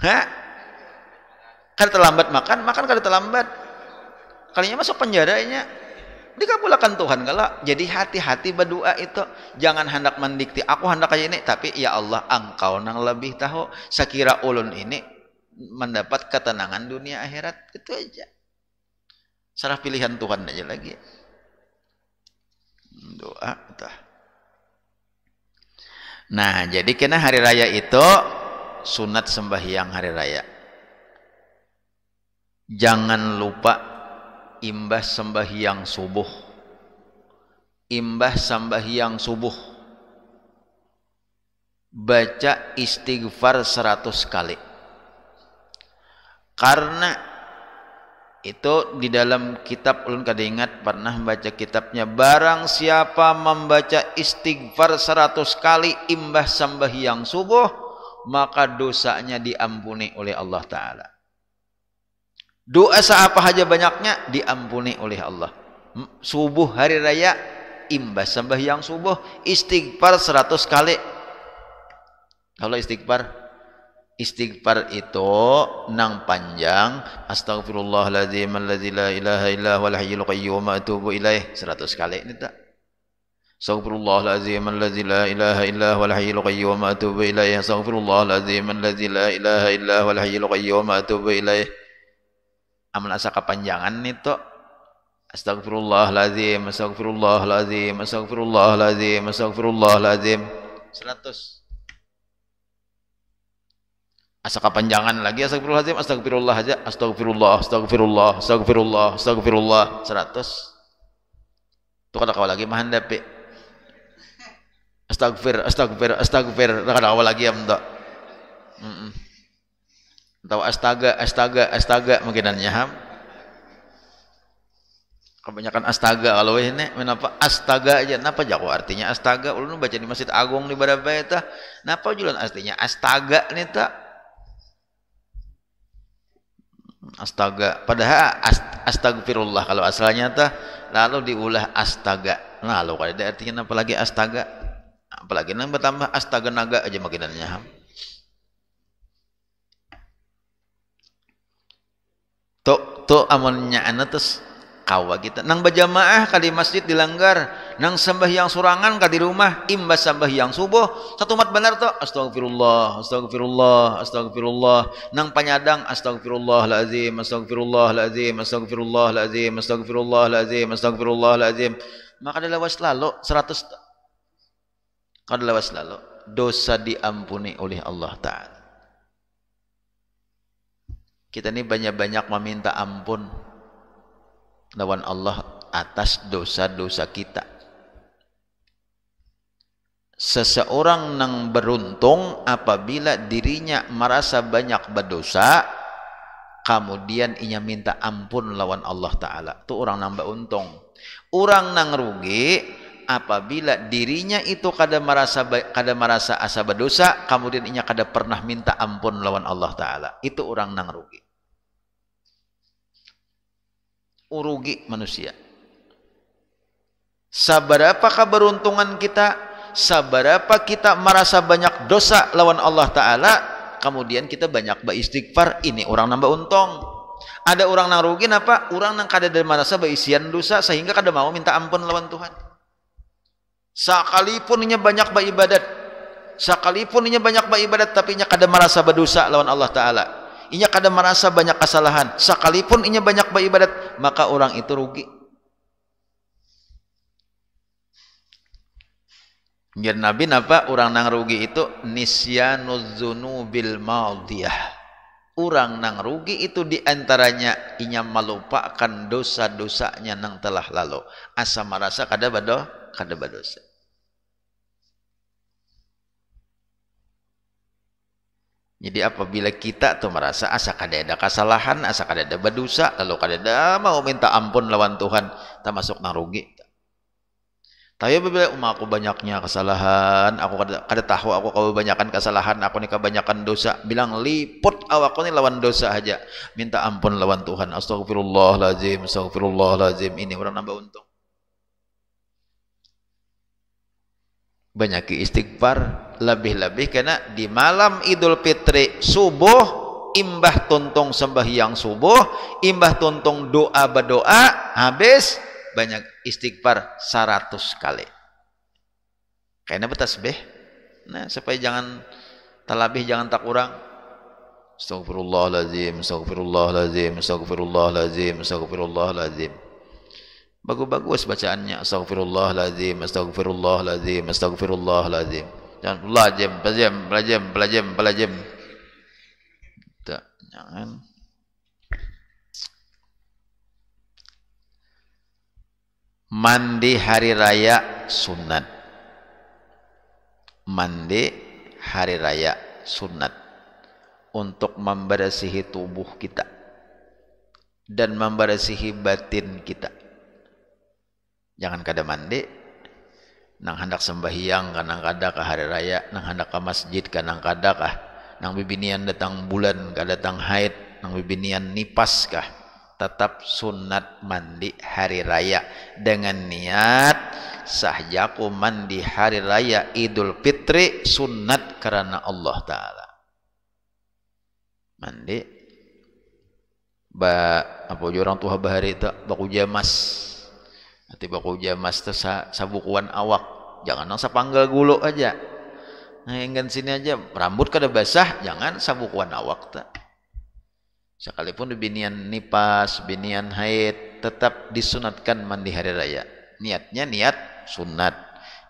B: Hah? Kada terlambat makan kada terlambat. Kalinya masuk penjaranya. Dikabulkan Tuhan kala. Jadi hati-hati berdoa itu. Jangan hendak mendikti aku hendak kayak ini, tapi ya Allah engkau nang lebih tahu. Sekira ulun ini mendapat ketenangan dunia akhirat, itu aja. Salah pilihan Tuhan aja lagi. Doa entah. Nah, jadi kena hari raya itu sunat sembahyang hari raya. Jangan lupa imbah sembahyang subuh. Imbah sembahyang subuh. Baca istighfar 100 kali. Karena itu di dalam kitab ulun kada ingat pernah membaca kitabnya, barang siapa membaca istighfar 100 kali imbah sembahyang subuh, maka dosanya diampuni oleh Allah Ta'ala. Doa seapa saja banyaknya diampuni oleh Allah. Subuh hari raya imbah sembahyang subuh istighfar 100 kali. Kalau istighfar itu nang panjang, astagfirullahaladzim alladzi la ilaha illa huwal hayyul qayyum wa atubu ilaih 100 kali ini tak. Astagfirullahaladzim alladzi la ilaha illa huwal hayyul qayyum wa atubu ilaih. Astagfirullahaladzim alladzi la ilaha illa huwal hayyul qayyum wa atubu ilaih. Amal asa kepanjangan itu. Astagfirullahaladzim, astagfirullahaladzim, astagfirullahaladzim, astagfirullahaladzim 100. Asa kepanjangan lagi astagfirullahaladzim, astagfirullah aja, astagfirullah, astagfirullah, astagfirullah, astagfirullah 100. Itu kada kau lagi mahandapi. Astagfir, kada kau lagi amda. Atau astaga mungkinannya ham. Kebanyakan astaga kalau ini kenapa astaga aja, napa jago artinya astaga? Ulun baca di Masjid Agung di Badabaya tah, napa julan artinya astaga nih tah? Astaga, padahal astagfirullah kalau asalnya tah, lalu diulah astaga. Nah, lo kalau ada artinya apa lagi astaga? Apalagi nang bertambah astaga naga aja makinannya. Tok amunnya anatus kawa kita nang berjamaah ka di masjid dilanggar, nang sembahyang surangan ka di rumah imbas sembahyang subuh satu mat benar to astagfirullah astagfirullah astagfirullah, nang panyadang astagfirullahalazim astagfirullahalazim astagfirullahalazim astagfirullahalazim astagfirullahalazim, maka lawas lalu 100 kada lawas lalu dosa diampuni oleh Allah taala. Kita ini banyak-banyak meminta ampun lawan Allah atas dosa-dosa kita. Seseorang yang beruntung apabila dirinya merasa banyak berdosa, kemudian ia minta ampun lawan Allah Ta'ala. Itu orang yang beruntung. Orang yang rugi apabila dirinya itu kada merasa asa berdosa, kemudian ia kada pernah minta ampun lawan Allah Ta'ala. Itu orang yang rugi. Urugi manusia. Sabarapa keberuntungan kita, sabarapa kita merasa banyak dosa lawan Allah Ta'ala, kemudian kita banyak beristighfar, ini orang nambah untung. Ada orang yang rugi apa? Orang yang kada merasa berisian dosa sehingga kada mau minta ampun lawan Tuhan. Sekalipun inya banyak beribadat, sekalipun inya banyak beribadat, tapi inya kada merasa berdosa lawan Allah Ta'ala. Inya kada merasa banyak kesalahan, sekalipun inya banyak beribadat, maka orang itu rugi. Jadi Nabi napa orang nang rugi itu nisyanuz dzunubil madiyah. Orang nang rugi itu diantaranya inya melupakan dosa-dosanya nang telah lalu. Asa merasa kada berdosa. Jadi apabila kita tuh merasa asa kada ada kesalahan, asa kada ada berdosa, lalu kada ada mau minta ampun lawan Tuhan, tak masuk nang rugi. Tapi apabila aku banyaknya kesalahan, aku kada tahu aku kebanyakan kesalahan, aku ni kebanyakan dosa, bilang liput awakku ni lawan dosa aja, minta ampun lawan Tuhan. Astagfirullahalazim, astagfirullahalazim. Ini orang nambah untung. Banyak istighfar, lebih-lebih karena di malam Idul Fitri subuh imbah tuntung sembahyang subuh, imbah tuntung doa berdoa, habis banyak istighfar 100 kali. Kayaknya bertasbih. Nah, supaya jangan terlebih, jangan tak kurang. Astagfirullahalazim, astagfirullahalazim, astagfirullahalazim, astagfirullahalazim. Bagus-bagus bacaannya. Astagfirullahalazim, astagfirullahalazim, astagfirullahalazim. Jangan pelajim. Tak, jangan. Mandi hari raya sunat. Mandi hari raya sunat untuk membersihi tubuh kita dan membersihi batin kita. Jangan kada mandi nang hendak sembahyang kanang kada ka hari raya, nang hendak ke masjid kanang kada kah, nang bibinian datang bulan kada datang haid, nang bibinian nipas kah, tetap sunat mandi hari raya dengan niat sahjaku mandi hari raya Idul Fitri sunat karena Allah Ta'ala. Mandi apa orang tua bahari itu baku jamas. Nanti baku jamas itu sabukuan awak, jangan nang sapanggal gulu aja. Nah, enggan sini aja rambut kada basah, jangan sabukuan awak tak. Sekalipun di binian nipas, binian haid, tetap disunatkan mandi hari raya. Niatnya niat sunat.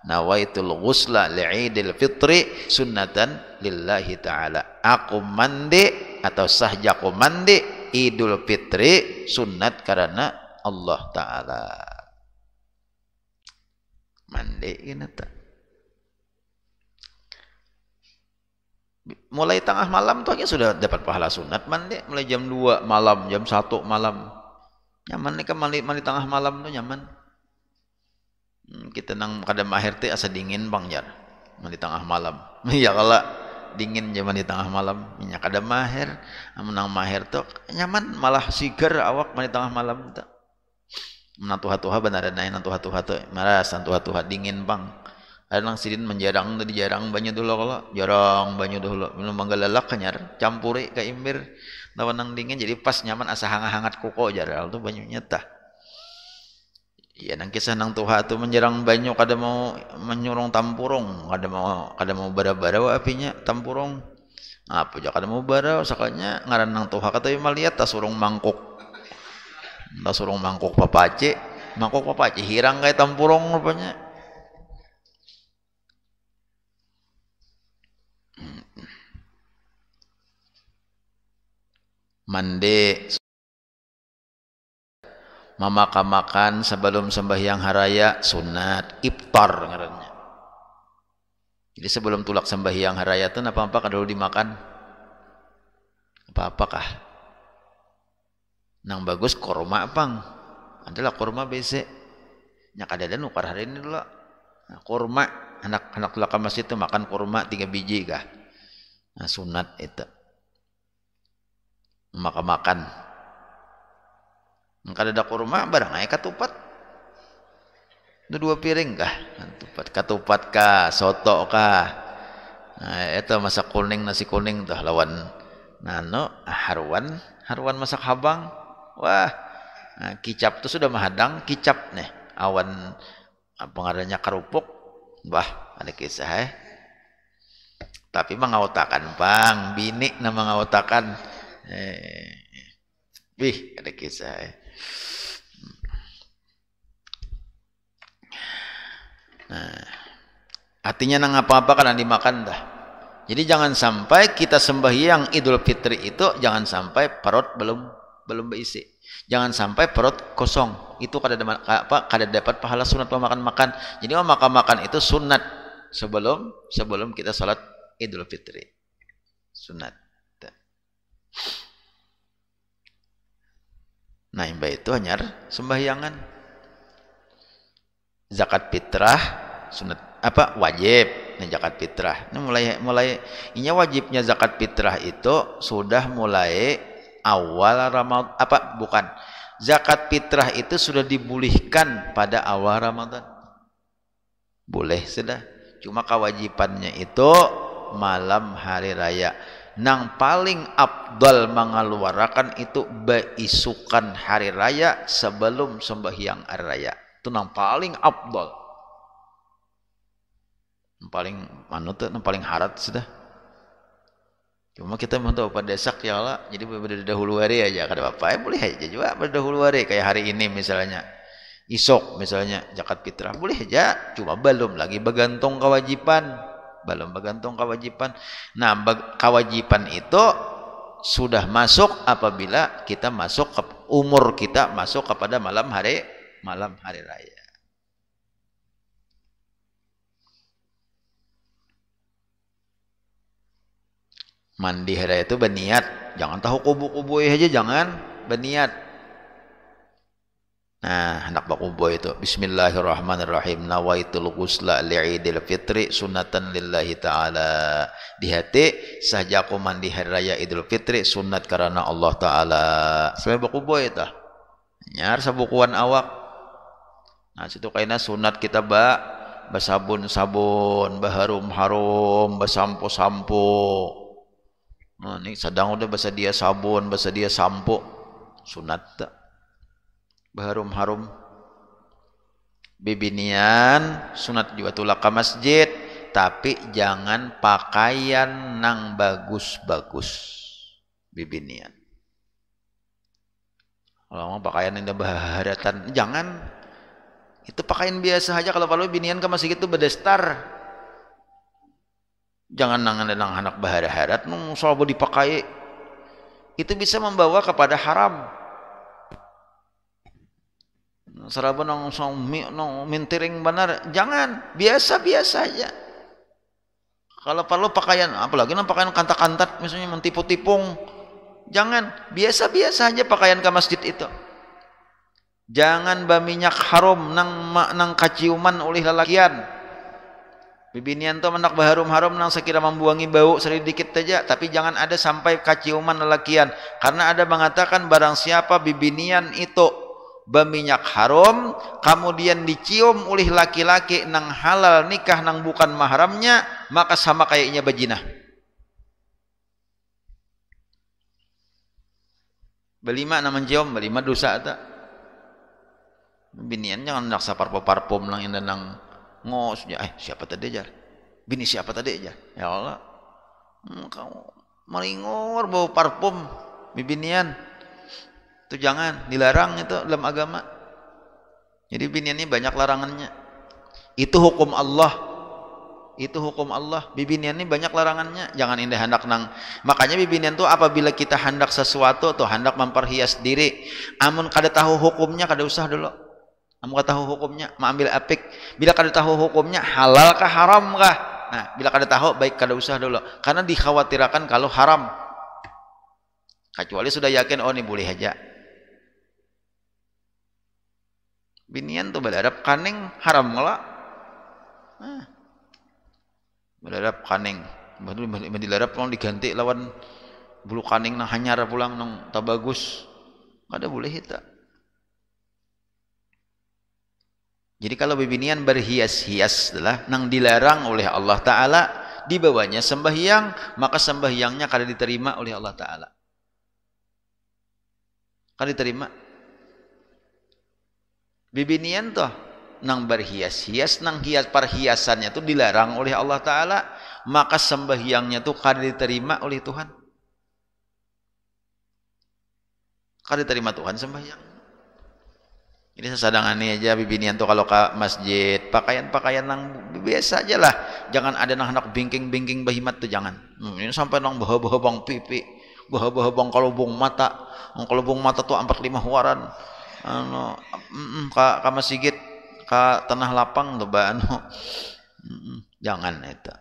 B: Nawaitul ghusla li'idil fitri sunnatan lillahi ta'ala. Aku mandi atau sahjaku mandi Idul Fitri sunat karena Allah Ta'ala. Mandi ini tak. Mulai tengah malam tuh aja sudah dapat pahala sunat mandi. Mulai jam 2 malam, jam 1 malam. Nyaman nih kan mandi tengah malam tuh nyaman. Kita nang kada mahir teh asa dingin bang jar mandi tengah malam. Iya kalau dingin zaman di tengah malam minyak kada mahir, menang mahir tuh nyaman malah sigar awak mandi tengah malam tuh. Menatuha-tuha benar ada nantuha-tuha tuh maras nantuha-tuha dingin bang. Ada nang sidin menjarang tadi jarang banyu dulu kalau jarang banyu dulu minum manggalalak kanyar campuri ke imbir lawan nang dingin jadi pas nyaman asa hangat-hangat kuko jaral tuh banyunya tah. Iya nang kisah nang tuha tuh menjerang banyu kada mau menyurung tampurung kada mau bara-bara apinya tampurung apa aja kada mau bara sakanya ngaran nang tuha kata maliat tas surung mangkuk papace hirang kayak tampurung rupanya. Mandi makan sebelum sembahyang haraya sunat iftar ngarannya. Jadi sebelum tulak sembahyang haraya itu apa-apa kan dulu dimakan apa-apakah nang bagus korma pang adalah korma bese nya kadada nukar hari ini dulu nah, korma anak-anak tulak ke masjid itu makan korma 3 biji kah nah sunat itu makan kadada kurma barang aya katupat. Itu 2 piring kah? Katupat kah, soto kah. Nah, itu masak kuning nasi kuning tuh lawan nano haruan masak habang. Wah. Nah, kicap tuh sudah mahadang kicap nih. Awan apa ngarannya kerupuk. Wah, ada kisah Tapi mengautakan pang, bini na mengautakan. Wih, ada kisah Nah, artinya nang apa-apa kan dimakan dah. Jadi jangan sampai kita sembahyang Idul Fitri itu jangan sampai perut belum berisi. Jangan sampai perut kosong. Itu kada dapat pahala sunat makan. Jadi makan itu sunat sebelum kita salat Idul Fitri. Sunat. Nah, yang baik itu hanya sembahyangan. Zakat fitrah sunat apa wajib nah zakat fitrah. Ini mulai inya wajibnya zakat fitrah itu sudah mulai awal Ramadan apa bukan. Zakat fitrah itu sudah dibolehkan pada awal Ramadan. Boleh sudah. Cuma kewajibannya itu malam hari raya. Nang paling abdal mengeluarkan itu beisukan hari raya sebelum sembahyang hari raya. Itu nang paling abdal. Paling nang paling harat sudah. Cuma kita mau tahu pada desak ya Allah. Jadi pada dahulu hari aja kada apa-apa. Boleh aja juga pada dahulu hari kayak hari ini misalnya. Isok misalnya zakat fitrah boleh aja. Cuma belum lagi bergantung kewajiban. Nah, kewajiban itu sudah masuk apabila kita masuk ke umur kita masuk kepada malam hari raya. Mandi hari raya itu berniat, jangan tahu kubu-kubu aja jangan berniat. Nah, hendak bakubo itu bismillahirrahmanirrahim nawaitul ghusla li'idil fitri sunatan lillahi ta'ala. Di hati sahaja aku mandi hari raya Idul Fitri sunat karena Allah Ta'ala. Sampai bakubo itu nyar sabukuan awak. Nah, situ kaina sunat kita basabun-sabun, baharum-harum, basampo-sampo. Nah, ini sedang udah basa dia sabun, basa dia sampo. Sunat tak. Baharum-harum bibinian sunat juga tulak ke masjid tapi jangan pakaian nang bagus-bagus bibinian. Kalau mau pakaian yang baharatan jangan, itu pakaian biasa aja. Kalau binian ke masjid itu berdestar, jangan nang anak baharat nung selalu dipakai, itu bisa membawa kepada haram. Saraban nang mintiring benar, jangan, biasa-biasa aja. Kalau perlu pakaian, apalagi nang pakaian kantat-kantat misalnya mentipu-tipung, jangan, biasa-biasa aja pakaian ke masjid itu. Jangan baminyak haram nang kaciuman oleh lalakian. Bibinian tuh menak baharum-harum nang sekira membuangi bau sedikit saja, tapi jangan ada sampai kaciuman lalakian. Karena ada mengatakan barang siapa bibinian itu baminyak haram kemudian dicium oleh laki-laki nang halal nikah nang bukan mahramnya, maka sama kayaknya bajinah. Belima nama cium, belima dosa tak. Binian jangan nak parfum lang ina nang ngos ya. Siapa tadi aja? Bini siapa tadi aja? Ya Allah. Kamu meringor bau parfum bibinian. Itu jangan, dilarang itu dalam agama. Jadi binian ini banyak larangannya. Itu hukum Allah. Itu hukum Allah. Bibinian ini banyak larangannya. Jangan indah hendak nang. Makanya bibinian tuh apabila kita hendak sesuatu tuh hendak memperhias diri. Amun kada tahu hukumnya kada usah dulu. Kamu tahu hukumnya, mau ambil apik. Bila kada tahu hukumnya, halal kah haram kah? Nah, bila kada tahu, baik kada usah dulu. Karena dikhawatirkan kalau haram. Kecuali sudah yakin, oh ini boleh aja. Binian tuh berharap kaning haram ngelak. Nah, berharap kaning. Berharap kalau diganti lawan bulu kaning nang hanyar pulang nang tak bagus. Kada boleh itu. Jadi kalau bibinian berhias-hias adalah nang dilarang oleh Allah Ta'ala, dibawanya sembahyang, maka sembahyangnya kada diterima oleh Allah Ta'ala. Kada diterima. Bibinian tuh nang berhias-hias, nang hias perhiasannya tuh dilarang oleh Allah Ta'ala, maka sembahyangnya tuh kada diterima oleh Tuhan. Kada diterima Tuhan sembahyang. Jadi sesadang ini aja bibinian tuh kalau ke masjid pakaian-pakaian nang biasa aja lah. Jangan ada nang anak bingking-bingking bahimat tuh jangan. Ini sampai nang bah-bah bang pipi, bah-bah bang kalubung mata. Kalubung mata tuh 4-5 waran. Ka masjid ka tanah lapang tuh ba jangan itu.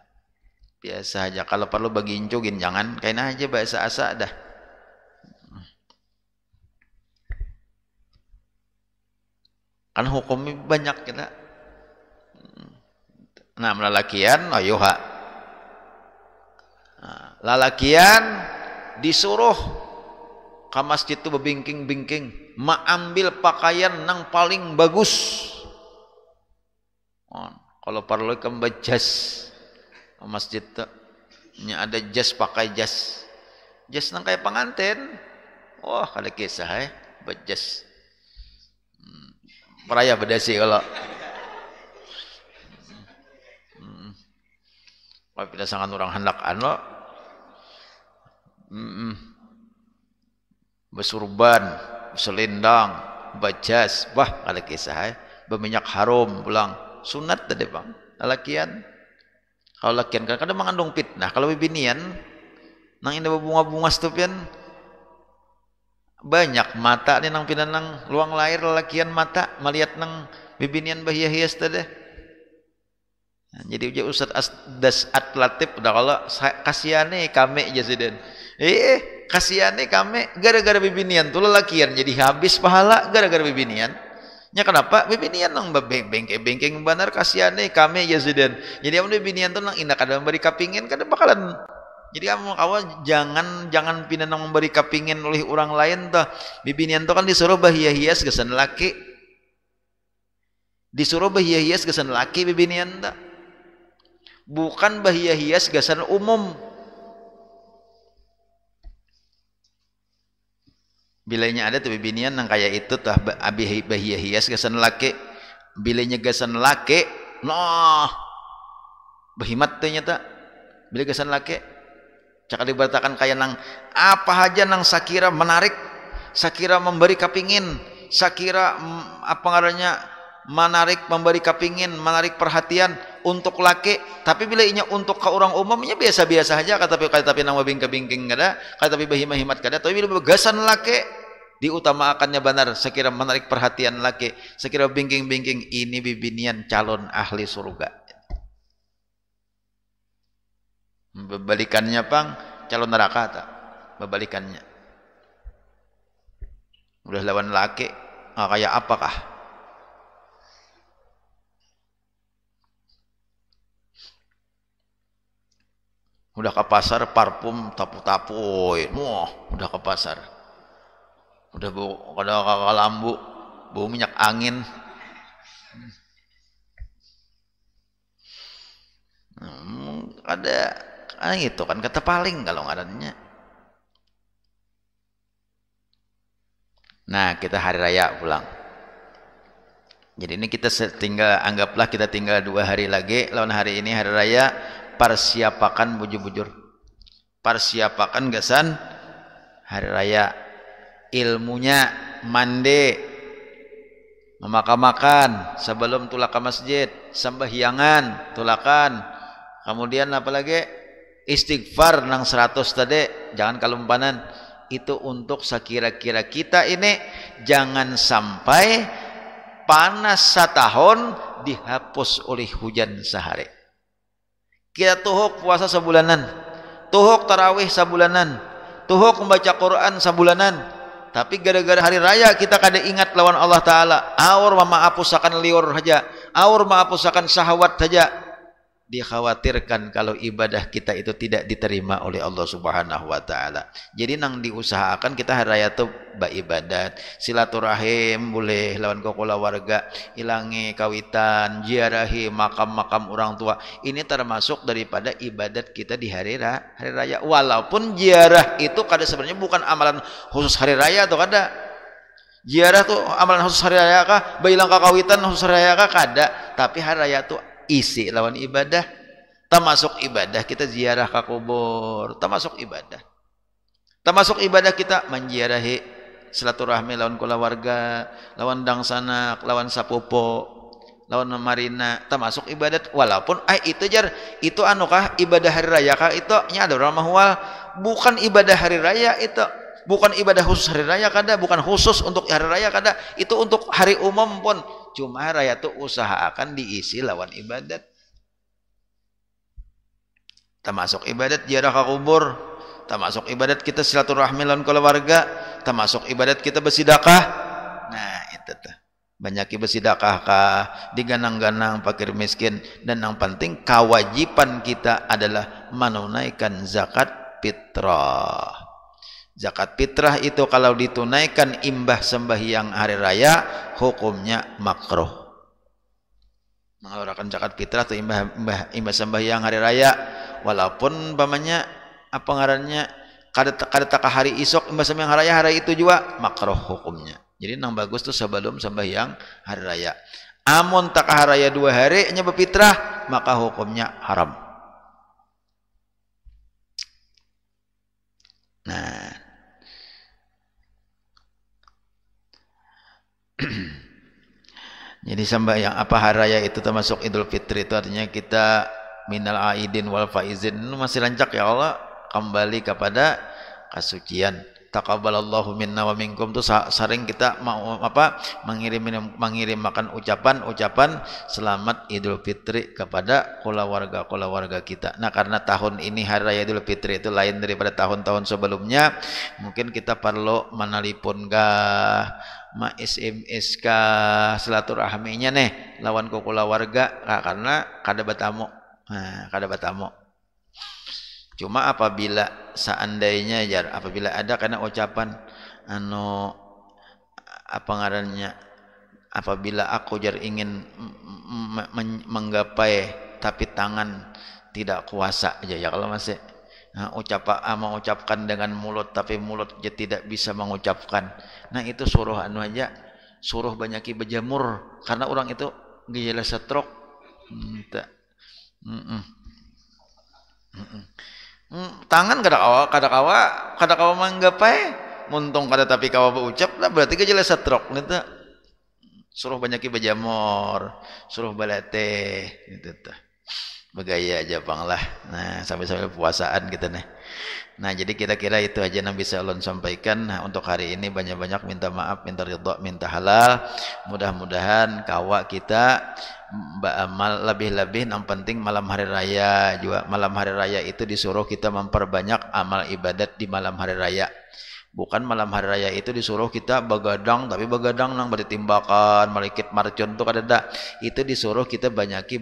B: Biasa aja kalau perlu bagi incugin jangan kaina aja bahasa asa dah. Kan hukumnya banyak kita. Nah, lalakian ayo ha. Nah, lalakian disuruh ke masjid itu bebingking-bingking, ambil pakaian nang paling bagus. Kalau perlu kembali jas ke masjid tuh. Ada jas pakai jas. Jas nang kayak pengantin. Wah, kada kisah bejas. Peraya bedasi kalau bila sangat orang hendak besurban, selendang, bajas, wah ada kisah berminyak harum pulang sunat tadi bang lalakian. Kalau lakian kan kadang mengandung fitnah. Kalau bibinian nang indah bunga-bunga stupian banyak mata ni nang pinanang luang lahir lalakian mata melihat nang bibinian bahia hias tadi. Jadi ujar Ustaz Dasat Latif udah kalau kasihane kami jasiden. Kasihane kami gara-gara bibinian tuh lalakian jadi habis pahala gara-gara bibinian. Nya kenapa? Bibinian nang bengke-bengking benar kasihane kami jasiden. Jadi amun bibinian tuh nang indah kada memberi kapingin kada bakalan. Jadi kamu awal jangan pinanang memberi kapingin oleh orang lain tuh. Bibinian tuh kan disuruh bahia-hias gesan laki. Disuruh bahia-hias gesan laki bibinian tuh. Bukan bahia-hias gesan umum. Bilanya ada tuh bibinian nang kayak itu tuh bahia-hias gesan laki. Bilanya gesan laki, noh. Bahimat tuh nyata. Bila gesan laki cakap diberitakan kayak nang apa aja nang sakira menarik, sakira memberi kapingin, sakira apa ngarannya menarik, memberi kapingin, menarik perhatian untuk laki. Tapi bila inya untuk ke orang umumnya biasa-biasa aja tapi nama bingking kada, tapi bahimat kada. Tapi bila begasan laki diutamakannya benar, sekira menarik perhatian laki, sekira bingking-bingking ini bibinian calon ahli surga. Berbalikannya pang calon neraka tak? Berbalikannya. Udah lawan laki kayak apakah? Udah ke pasar parfum tapu-tapu, wah udah ke pasar, udah bau kada lambu, bau minyak angin. Ada itu kan kata paling kalau ngarannya. Nah kita hari raya pulang. Jadi ini kita tinggal, anggaplah kita tinggal 2 hari lagi lawan hari ini hari raya. Persiapakan bujur-bujur, persiapakan gasan hari raya, ilmunya mandi, memakan sebelum tulak ke masjid, sembahyangan tulakan, kemudian apalagi istighfar nang 100 tadi, jangan kalumpanan. Itu untuk sekira-kira kita ini jangan sampai panas setahun dihapus oleh hujan sehari. Kita tuhuk puasa sebulanan, tuhuk tarawih sebulanan, tuhuk membaca Quran sebulanan, tapi gara-gara hari raya kita kada ingat lawan Allah Ta'ala, aur memahapusakan liur saja, aur memahapusakan syahwat saja. Dikhawatirkan kalau ibadah kita itu tidak diterima oleh Allah Subhanahu wa Ta'ala. Jadi nang diusahakan kita hari raya itu beribadat, silaturahim boleh lawan kokula warga, ilangi kawitan, ziarahi makam-makam orang tua. Ini termasuk daripada ibadat kita di hari raya. Walaupun ziarah itu kada sebenarnya bukan amalan khusus hari raya atau kada. Ziarah tuh amalan khusus hari raya kah? Bailang kakawitan khusus hari raya kah? Kada. Tapi hari raya tuh isi lawan ibadah, termasuk ibadah kita ziarah ke kubur, termasuk ibadah kita menziarahi silaturahmi lawan keluarga, lawan dangsanak, lawan sapopo, lawan marina, termasuk ibadat. Walaupun itu jar itu anukah ibadah hari raya kah itu nya ada orang mahwal, bukan ibadah hari raya itu, bukan ibadah khusus hari raya kada, bukan khusus untuk hari raya kada, itu untuk hari umum pun. Cuma raya itu usahakan diisi lawan ibadat. Termasuk ibadat ziarah ke kubur, termasuk ibadat kita silaturahmi lawan keluarga, termasuk ibadat kita bersedekah. Nah, itu tuh. Banyak bersedekah kah, diganang-ganang fakir miskin, dan yang penting kewajiban kita adalah menunaikan zakat fitrah. Zakat fitrah itu kalau ditunaikan imbah sembahyang hari raya hukumnya makruh. Mengeluarkan zakat fitrah atau imbah sembahyang hari raya, walaupun pamannya apa ngarannya kada tak hari isok imbah sembahyang hari raya, hari itu juga makruh hukumnya. Jadi nang bagus tuh sebelum sembahyang hari raya. Amun tak hari raya 2 hari nya berfitrah maka hukumnya haram. Nah, jadi sembahyang apa hari raya itu termasuk Idul Fitri, itu artinya kita minal aidin wal faizin masih lancak ya Allah kembali kepada kesucian. Taqabbalallahu minna wa minkum tuh sering kita mau mengirimkan ucapan selamat Idul Fitri kepada keluarga kita. Nah, karena tahun ini hari raya Idul Fitri itu lain daripada tahun-tahun sebelumnya, mungkin kita perlu menelpon ma SMS kah silaturahminya nih lawan keluarga karena kada batamu. Nah, kada batamu. Cuma apabila seandainya apabila ada karena ucapan apa ngarannya, apabila aku ingin menggapai tapi tangan tidak kuasa aja ya, kalau masih mengucapkan dengan mulut tapi mulut dia tidak bisa mengucapkan, nah itu suruh aja, suruh banyaki berjemur karena orang itu gejala stroke. Tangan kada kawa manggapai muntung kada tapi kawa berucap lah berarti gejala stroke gitu. Suruh banyaki berjemur, suruh balate gitu tuh. Begaya aja bang lah. Nah, sampai puasaan kita nih. Nah, jadi kira-kira itu aja yang bisa ulun sampaikan. Nah, untuk hari ini banyak-banyak minta maaf, minta ridha, minta halal. Mudah-mudahan kawa kita beramal lebih-lebih, yang penting malam hari raya juga. Malam hari raya itu disuruh kita memperbanyak amal ibadat di malam hari raya. Bukan malam hari raya itu disuruh kita begadang, tapi begadang nang bertimbakan, melikit marcon tuh kadada. Itu disuruh kita banyaki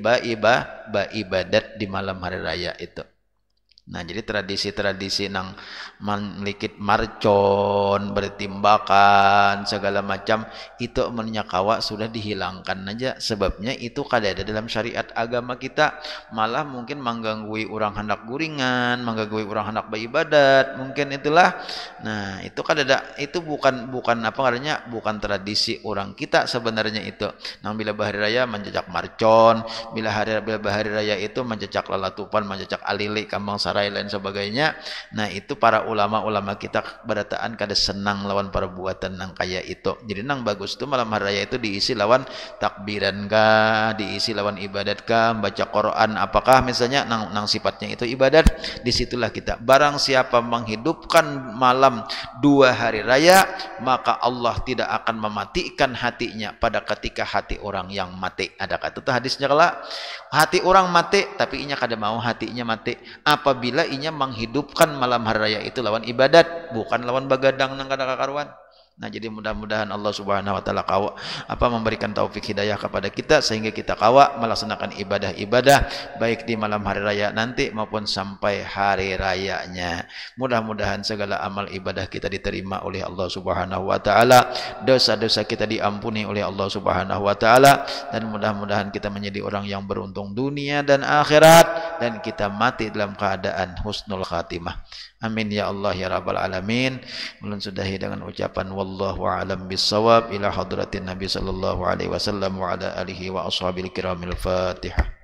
B: ibadat di malam hari raya itu. Nah, jadi tradisi-tradisi nang melikit marcon, bertimbakan, segala macam itu menyakawa sudah dihilangkan aja. Sebabnya itu kada ada dalam syariat agama kita. Malah mungkin mengganggu orang hendak guringan, mengganggu orang hendak beribadat, mungkin itulah. Nah, itu kada ada, itu bukan apa namanya? Bukan tradisi orang kita sebenarnya itu. Nang bila bahari raya menjejak marcon, bila bahari raya itu mencecak lalatupan, mencecak alili, kambang sarai lain sebagainya. Nah, itu para ulama-ulama kita berataan kada senang lawan perbuatan nang kaya itu. Jadi nang bagus itu malam hari raya itu diisi lawan takbiran kah, diisi lawan ibadat kah, baca Quran apakah misalnya nang sifatnya itu ibadat. Disitulah kita. Barang siapa menghidupkan malam 2 hari raya, maka Allah tidak akan mematikan hatinya pada ketika hati orang yang mati. Ada kata itu hadisnya kala hati orang mati tapi inya kada mau hatinya mati apabila inya menghidupkan malam hari raya itu lawan ibadat, bukan lawan begadang nang kada kakaruan. Nah, jadi mudah-mudahan Allah Subhanahu wa taala memberikan taufik hidayah kepada kita sehingga kita melaksanakan ibadah-ibadah baik di malam hari raya nanti maupun sampai hari rayanya. Mudah-mudahan segala amal ibadah kita diterima oleh Allah Subhanahu wa taala, dosa-dosa kita diampuni oleh Allah Subhanahu wa taala, dan mudah-mudahan kita menjadi orang yang beruntung dunia dan akhirat dan kita mati dalam keadaan husnul khatimah. Amin ya Allah ya rabbal alamin. Ulun sudahi dengan ucapan wallahu a'lam bissawab ila hadratin Nabi sallallahu alaihi wasallam wa ala alihi wa ashabil kiramil Fatihah.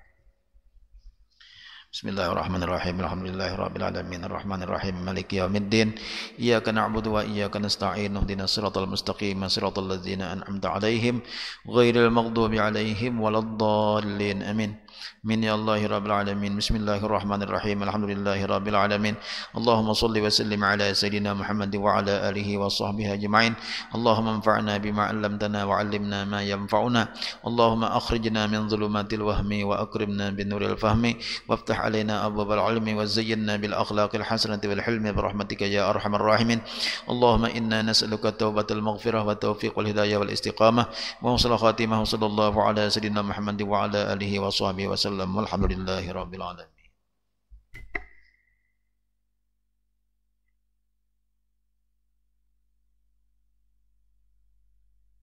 B: Bismillahirrahmanirrahim. Alhamdulillahirabbil alamin arrahmanir rahim maliki yaumiddin. Iyyaka na'budu wa iyyaka nasta'in. Ihdinas siratal mustaqim, siratal ladzina an'amta 'alaihim ghairil maghdubi 'alaihim waladdallin. Amin. Min ya Allah rabbil alamin. Bismillahirrahmanirrahim. Alhamdulillahirabbil alamin. Allahumma shalli wa sallim ala sayidina Muhammad wa ala alihi wa sahbihi ajma'in. Allahumma anfa'na bima 'allamtana wa 'allimna ma yanfa'una. Allahumma akhrijna min dhulumatil wahmi wa akrimna bin nuril fahmi waftah علينا أبواب العلم وزينا بالأخلاق الحسنة والحلم برحمتك يا أرحم الراحمين. اللهم إنا نسألك التوبة المغفرة والتوفيق والهداية والاستقامة وحسن خاتمة. صلى الله على سيدنا محمد وعلى آله وصحبه وسلم والحمد لله رب العالمين.